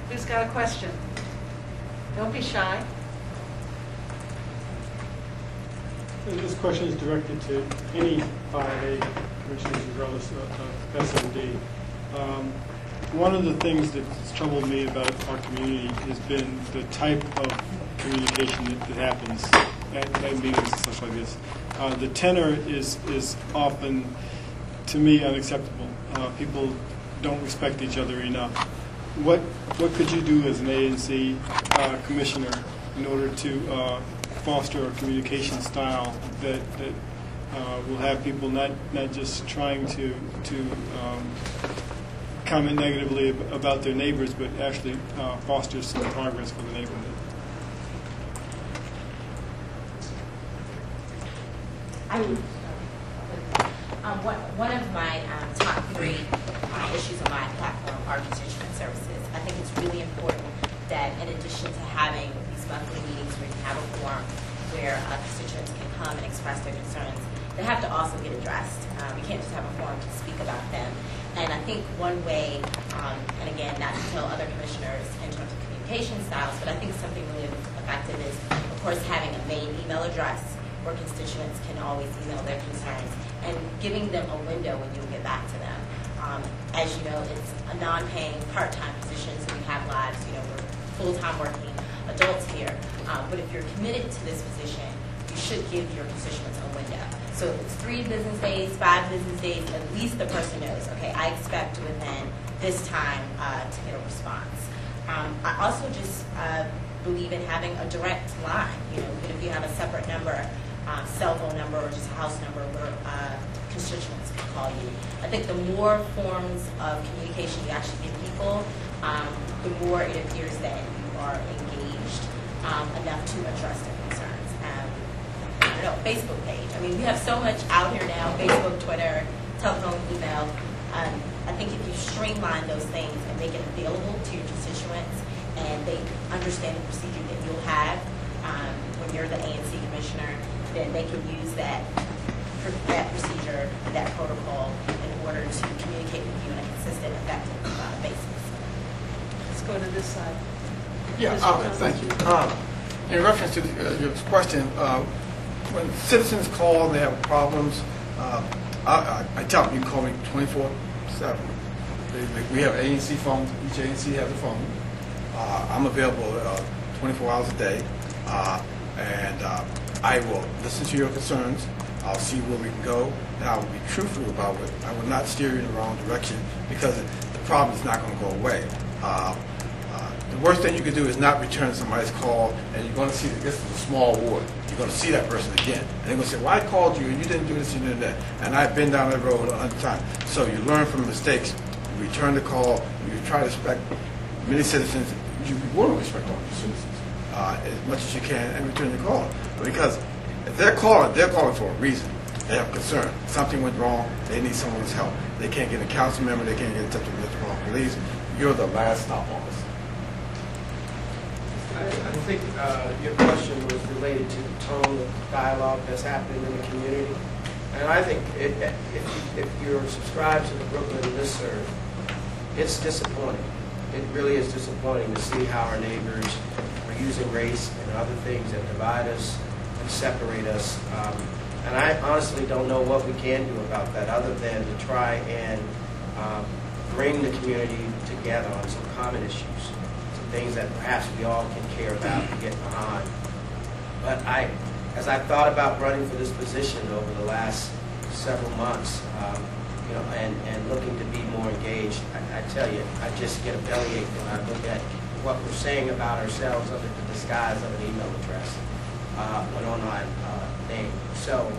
Who's got a question? Don't be shy. This question is directed to any 5A commissioners regardless of SMD. One of the things that's troubled me about our community has been the type of communication that happens at meetings and stuff like this. The tenor is often, to me, unacceptable. People don't respect each other enough. What could you do as an ANC commissioner in order to foster a communication style that will have people not just trying to comment negatively about their neighbors, but actually foster some progress for the neighborhood? One of my top 3 issues on my platform are constituent services. I think it's really important that in addition to having these monthly meetings where you have a forum where constituents can come and express their concerns, they have to also get addressed. We can't just have a forum to speak about them. And I think one way, and again, not to tell other commissioners in terms of communication styles, but I think something really effective is, of course, having a main email address where constituents can always email their concerns and giving them a window when you'll get back to them. As you know, it's a non-paying, part-time position, so we have lives. You know, we're full-time working adults here. But if you're committed to this position, you should give your constituents a window. So if it's 3 business days, 5 business days, at least the person knows, okay, I expect within this time to get a response. I also just believe in having a direct line. You know, even if you have a separate number, cell phone number or just a house number where constituents can call you. I think the more forms of communication you actually give people, the more it appears that you are engaged enough to address their concerns. I don't know, Facebook page. I mean, we have so much out here now, Facebook, Twitter, telephone, email. I think if you streamline those things and make it available to your constituents and they understand the procedure that you'll have when you're the ANC commissioner, then they can use that procedure, that protocol in order to communicate with you on a consistent, effective basis. Let's go to this side. Yeah, thank you. In reference to your question, when citizens call and they have problems, I tell them you can call me 24/7. We have ANC phones. Each ANC has a phone. I'm available 24 hours a day, and I will listen to your concerns. I'll see where we can go, and I will be truthful about it. I will not steer you in the wrong direction because the problem is not going to go away. The worst thing you can do is not return somebody's call, and you're going to see that this is a small ward. You're going to see that person again. And they're going to say, well, I called you, and you didn't do this, and you did that. And I've been down that road 100 times. So you learn from mistakes. You return the call. You try to respect many citizens. You want to respect all your citizens as much as you can and return the call. Because if they're calling for a reason. They have concern. Something went wrong. They need someone's help. They can't get a council member. They can't get in touch with the Metropolitan Police. You're the last stop on this. I think your question was related to the tone of dialogue that's happening in the community. And I think if you're subscribed to the Brooklyn listserv, it's disappointing. It really is disappointing to see how our neighbors are using race and other things that divide us and separate us. And I honestly don't know what we can do about that other than to try and bring the community together on some common issues, some things that perhaps we all can care about and get behind. But as I thought about running for this position over the last several months, and looking to be more engaged, I tell you, I just get a bellyache when I look at what we're saying about ourselves under the disguise of an email address, an online name. So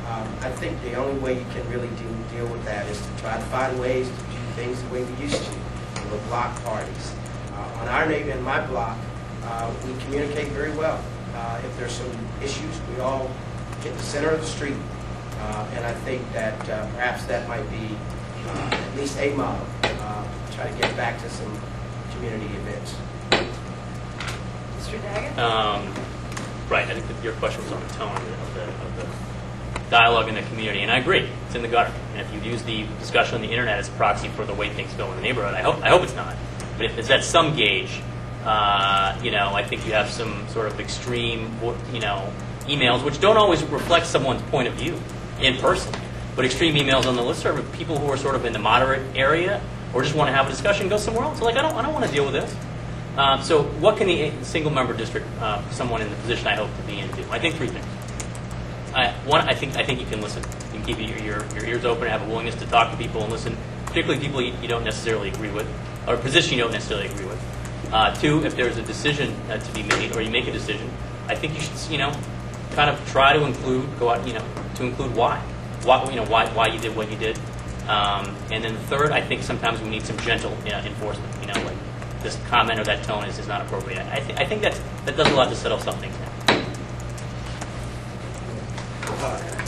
I think the only way you can really deal with that is to try to find ways to do things the way we used to, with block parties. In my block, we communicate very well. If there's some issues, we all get the center of the street. And I think that perhaps that might be at least a model, try to get back to some community events. Mr. Daggett? Right, I think that your question was on the tone of the dialogue in the community, and I agree, it's in the gutter. And if you use the discussion on the internet as a proxy for the way things go in the neighborhood, I hope it's not. But if it's at some gauge, I think you have some sort of extreme, emails, which don't always reflect someone's point of view in person, but extreme emails on the listserv of people who are sort of in the moderate area or just want to have a discussion, go somewhere else. Like, I don't want to deal with this. So what can the single-member district, someone in the position I hope to be in, do? I think three things. One, I think you can listen. You can keep your ears open and have a willingness to talk to people and listen, particularly people you don't necessarily agree with, or a position you don't necessarily agree with. Two, if there's a decision to be made, or you make a decision, I think you should, kind of try to include, to include why you did what you did. And then the third, I think sometimes we need some gentle enforcement. Like this comment or that tone is not appropriate. I think that does a lot to settle some things down.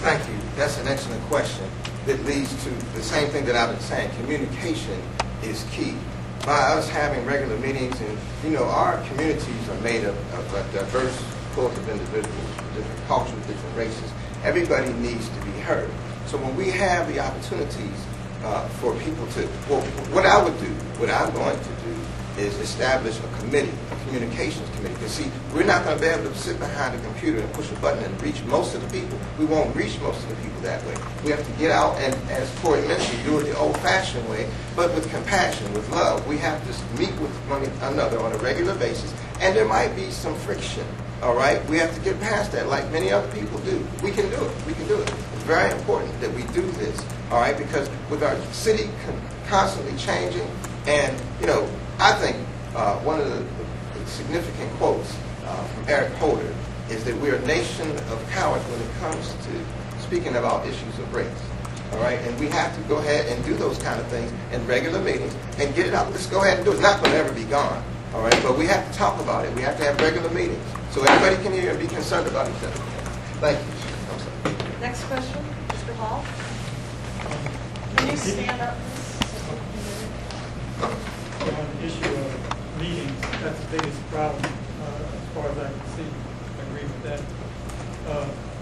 Thank you. That's an excellent question that leads to the same thing that I've been saying. Communication is key. By us having regular meetings, and our communities are made of a diverse cohort of individuals, different cultures, different races. Everybody needs to be heard. So when we have the opportunities for people to, what I would do, what I'm going to do, is establish a committee, a communications committee. Because see, we're not going to be able to sit behind a computer and push a button and reach most of the people. We won't reach most of the people that way. We have to get out and, as Corey mentioned, do it the old-fashioned way, but with compassion, with love. We have to meet with one another on a regular basis, and there might be some friction. All right, we have to get past that, like many other people do. We can do it. We can do it. It's very important that we do this. All right, because with our city constantly changing, and I think one of the significant quotes from Eric Holder is that we're a nation of cowards when it comes to speaking about issues of race. All right, and we have to go ahead and do those kind of things in regular meetings and get it out. Let's go ahead and do it. It's not going to ever be gone. All right, but we have to talk about it. We have to have regular meetings so everybody can hear and be concerned about each other. Thank you. Next question, Mr. Hall. Can you stand up, please? On the issue of meetings, that's the biggest problem as far as I can see. I agree with that.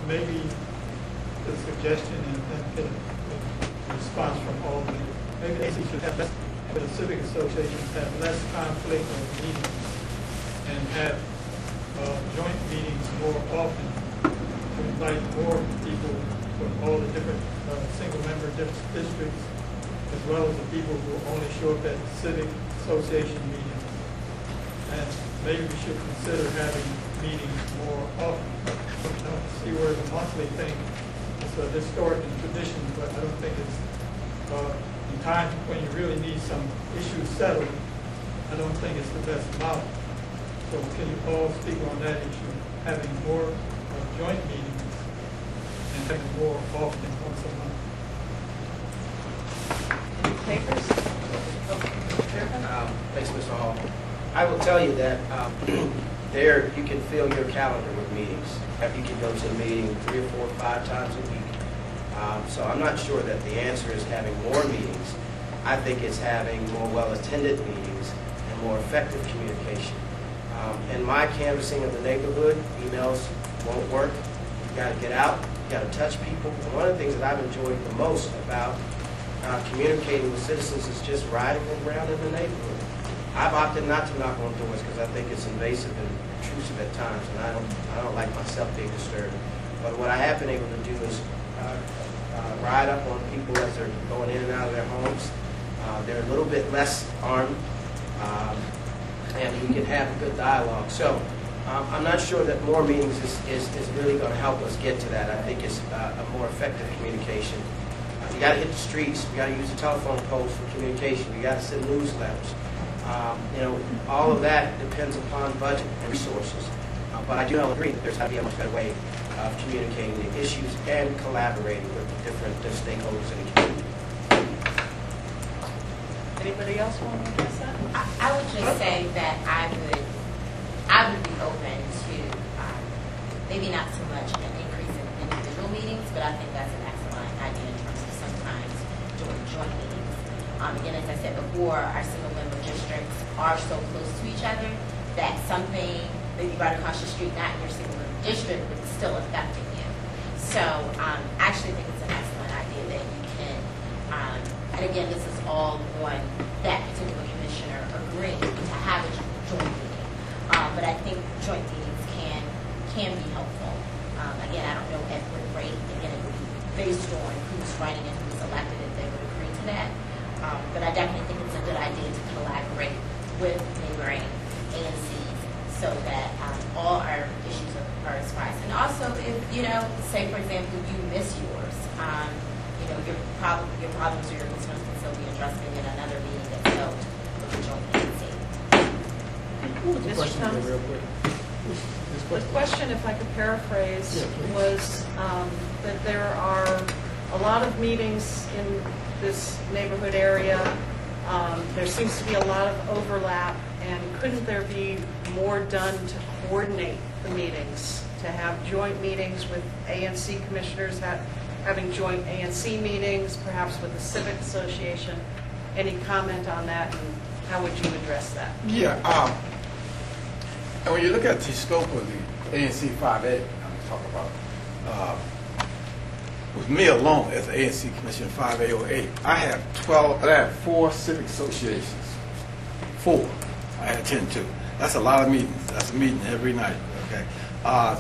Maybe the suggestion and get a response from all the, maybe they should have less, the civic associations have less conflict of meetings and have joint meetings more often to invite more people from all the different single-member districts, as well as the people who only show up at civic association meetings. And maybe we should consider having meetings more often. See where the monthly thing is a historic tradition, but I don't think it's in times when you really need some issues settled. I don't think it's the best model. So can you all speak on that issue, having more joint meetings and having more often once a month? Papers? Thanks, Mr. Hall. I will tell you that there you can fill your calendar with meetings. You can go to a meeting 3 or 4 or 5 times a week. So I'm not sure that the answer is having more meetings. I think it's having more well-attended meetings and more effective communication. In my canvassing of the neighborhood, emails won't work. You've got to get out. You've got to touch people. And one of the things that I've enjoyed the most about communicating with citizens is just riding around in the neighborhood. I've opted not to knock on doors because I think it's invasive and intrusive at times, and I don't like myself being disturbed. But what I have been able to do is ride up on people as they're going in and out of their homes. They're a little bit less armed, and we can have a good dialogue. So I'm not sure that more meetings is really going to help us get to that. I think it's a more effective communication. You got to hit the streets. You got to use the telephone poles for communication. You got to send newsletters. All of that depends upon budget and resources. But I do agree that there's got to be a much better way of communicating the issues and collaborating with the different stakeholders in the community. Anybody else want to address that? I would just say that I would be open to maybe not so much an increase in individual meetings, but I think that's an excellent idea in terms of sometimes doing joint meetings. Again, as I said before, our single-member districts are so close to each other that something maybe right across the street, not in your single-member district, but it's still affecting you. So I actually think it's an excellent idea that you can, and again, this is all on that particular commissioner agreeing agree to have a joint meeting. But I think joint meetings can be helpful. Again, I don't know at what rate. Again, it would be based on who's running and who's elected if they would agree to that. But I definitely think it's a good idea to collaborate with neighboring ANCs so that all our issues are expressed. And also, if, say for example, you miss yours, your problems or your concerns can still be addressed in another meeting that's held with the joint ANC. The question Thomas? real quick. The question, if I could paraphrase, Yeah, please. was that there are a lot of meetings in this neighborhood area. There seems to be a lot of overlap, and couldn't there be more done to coordinate the meetings, to have joint meetings with ANC commissioners, having joint ANC meetings, perhaps with the Civic Association? Any comment on that, and how would you address that? Yeah, and when you look at the scope of the ANC 5A, I'm talking about, with me alone as the ANC Commissioner 5A08, I have 4 civic associations. 4 I attend to. That's a lot of meetings. That's a meeting every night. Okay,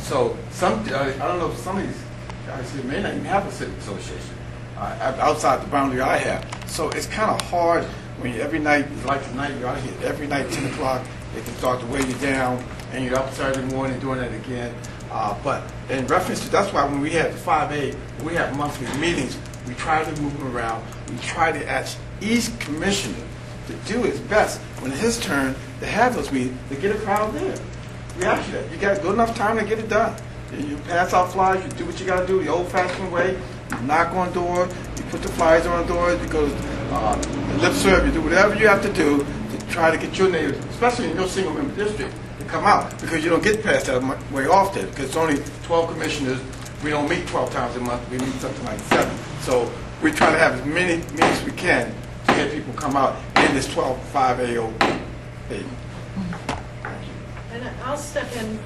so I don't know if some of these guys here may not even have a civic association outside the boundary I have. So it's kind of hard when every night, like tonight, you're out here every night 10 o'clock. They can start to weigh you down, and you're up Saturday morning doing that again. But in reference to, that's why when we have the 5A, we have monthly meetings, we try to move them around. We try to ask each commissioner to do his best when it's his turn to have those meetings, to get a crowd there. We ask you that. You got good enough time to get it done. You pass out flyers, you do what you got to do the old-fashioned way. You knock on doors, you put the flyers on doors, you go to lip serve, you do whatever you have to do to try to get your neighbors, especially in your single-member district, to come out, because you don't get past that way often, because it's only 12 commissioners. We don't meet 12 times a month. We meet something like 7. So we try to have as many meetings as we can to get people come out in this 12-5-AO meeting. And I'll step in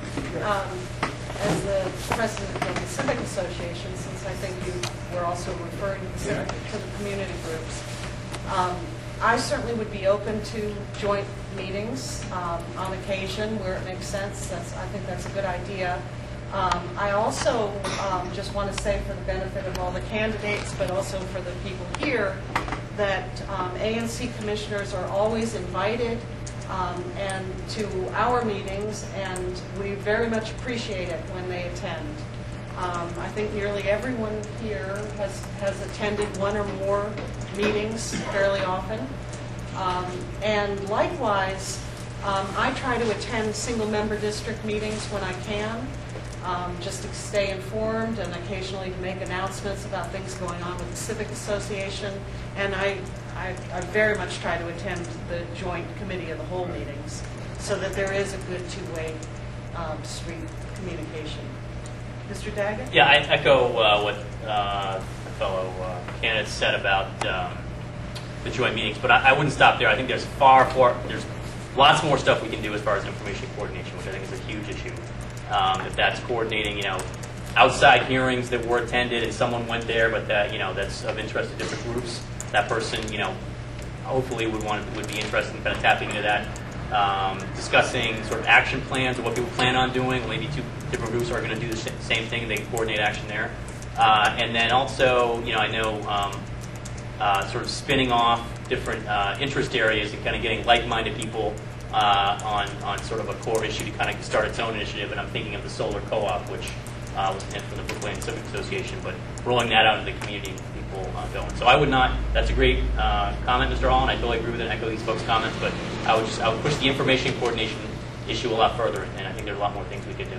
as the president of the Civic Association, since I think you were also referring to the community groups. I certainly would be open to joint meetings on occasion where it makes sense. I think that's a good idea. I also just want to say, for the benefit of all the candidates, but also for the people here, that ANC commissioners are always invited and to our meetings, and we very much appreciate it when they attend. I think nearly everyone here has attended one or more meetings fairly often. And likewise, I try to attend single-member district meetings when I can, just to stay informed and occasionally to make announcements about things going on with the Civic Association. And I very much try to attend the joint committee of the whole meetings so that there is a good two-way street communication. Mr. Daggett? Yeah, I echo what the fellow candidates said about the joint meetings, but I wouldn't stop there. I think there's there's lots more stuff we can do as far as information coordination, which I think is a huge issue. If that's coordinating, outside hearings that were attended and someone went there, but that that's of interest to different groups, that person hopefully would be interested in kind of tapping into that. Discussing sort of action plans of what people plan on doing. Maybe 2 different groups are going to do the same thing. They can coordinate action there. And then also, I know sort of spinning off different interest areas and kind of getting like-minded people on sort of a core issue to kind of start its own initiative. And I'm thinking of the solar co-op, which was meant for the Brookland Civic Association, but rolling that out into the community, people going. So I would not. That's a great comment, Mr. Hall, and I totally agree with it and echo these folks' comments. But I would push the information coordination issue a lot further, and I think there's a lot more things we could do.